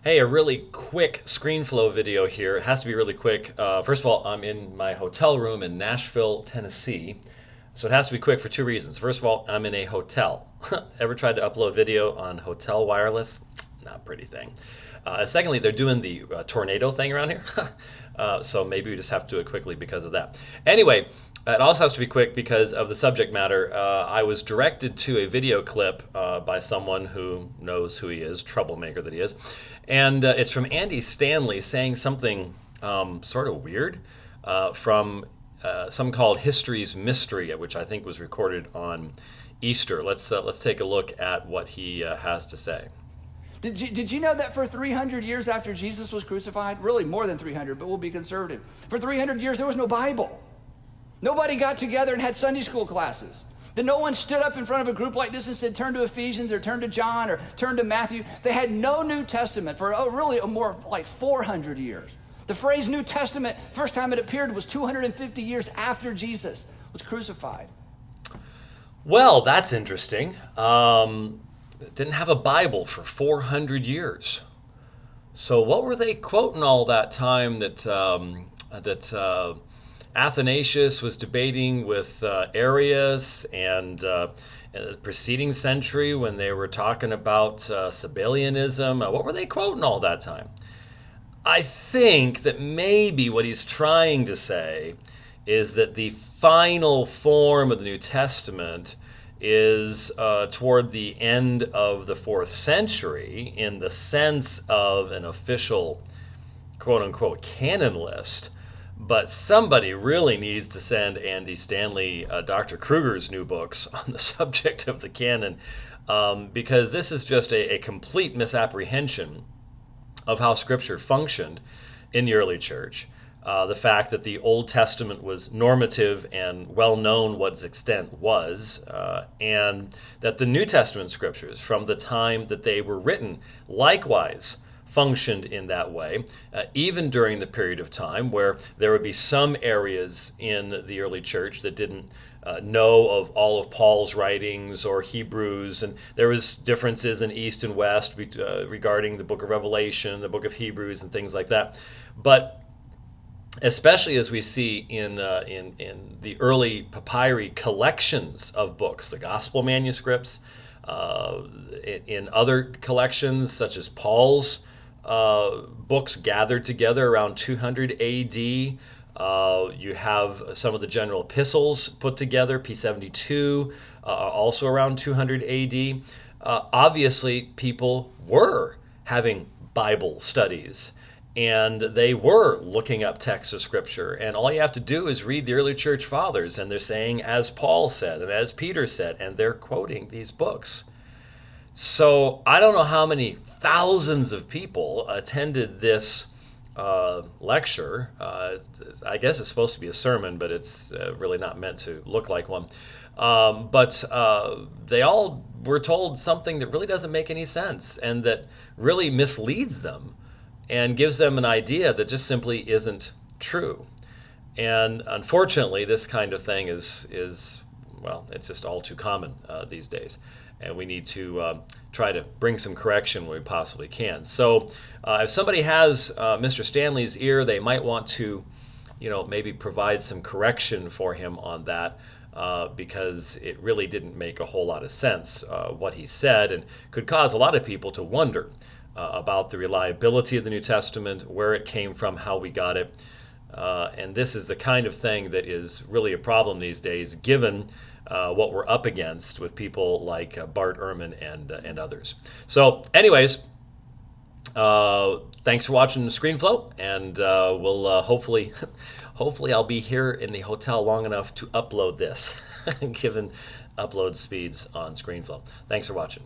Hey, a really quick ScreenFlow video here. It has to be really quick. First of all, I'm in my hotel room in Nashville, Tennessee. So it has to be quick for two reasons. First of all, I'm in a hotel. Ever tried to upload video on hotel wireless? Not a pretty thing. Secondly, they're doing the tornado thing around here. So maybe we just have to do it quickly because of that. Anyway, it also has to be quick because of the subject matter. I was directed to a video clip by someone who knows who he is, troublemaker that he is. And it's from Andy Stanley saying something sort of weird from something called History's Mystery, which I think was recorded on Easter. Let's take a look at what he has to say. Did you know that for 300 years after Jesus was crucified, really more than 300, but we'll be conservative, for 300 years there was no Bible. Nobody got together and had Sunday school classes. Then no one stood up in front of a group like this and said, turn to Ephesians or turn to John or turn to Matthew. They had no New Testament for really more like 400 years. The phrase New Testament, first time it appeared was 250 years after Jesus was crucified. Well, that's interesting. Didn't have a Bible for 400 years. So what were they quoting all that time that Athanasius was debating with Arius and in the preceding century when they were talking about Sabellianism? What were they quoting all that time? I think that maybe what he's trying to say is that the final form of the New Testament is toward the end of the 4th century in the sense of an official quote-unquote canon list. But somebody really needs to send Andy Stanley Dr. Kruger's new books on the subject of the canon because this is just a complete misapprehension of how Scripture functioned in the early church. The fact that the Old Testament was normative and well known what its extent was, and that the New Testament Scriptures, from the time that they were written, likewise functioned in that way, even during the period of time where there would be some areas in the early church that didn't know of all of Paul's writings or Hebrews, and there was differences in East and West regarding the book of Revelation, the book of Hebrews, and things like that. But especially as we see in the early papyri collections of books, the gospel manuscripts, in other collections such as Paul's books gathered together around 200 A.D. You have some of the general epistles put together, P72, also around 200 A.D. Obviously, people were having Bible studies, and they were looking up texts of Scripture. And all you have to do is read the early church fathers, and they're saying, as Paul said, and as Peter said, and they're quoting these books. So I don't know how many thousands of people attended this lecture. I guess it's supposed to be a sermon, but it's really not meant to look like one. But they all were told something that really doesn't make any sense and that really misleads them and gives them an idea that just simply isn't true. And unfortunately, this kind of thing is well, it's just all too common these days. And we need to try to bring some correction where we possibly can. So if somebody has Mr. Stanley's ear, they might want to, maybe provide some correction for him on that because it really didn't make a whole lot of sense what he said, and could cause a lot of people to wonder about the reliability of the New Testament, where it came from, how we got it. And this is the kind of thing that is really a problem these days, given what we're up against with people like Bart Ehrman and others. So anyways, thanks for watching the ScreenFlow, and we'll hopefully I'll be here in the hotel long enough to upload this, given upload speeds on ScreenFlow. Thanks for watching.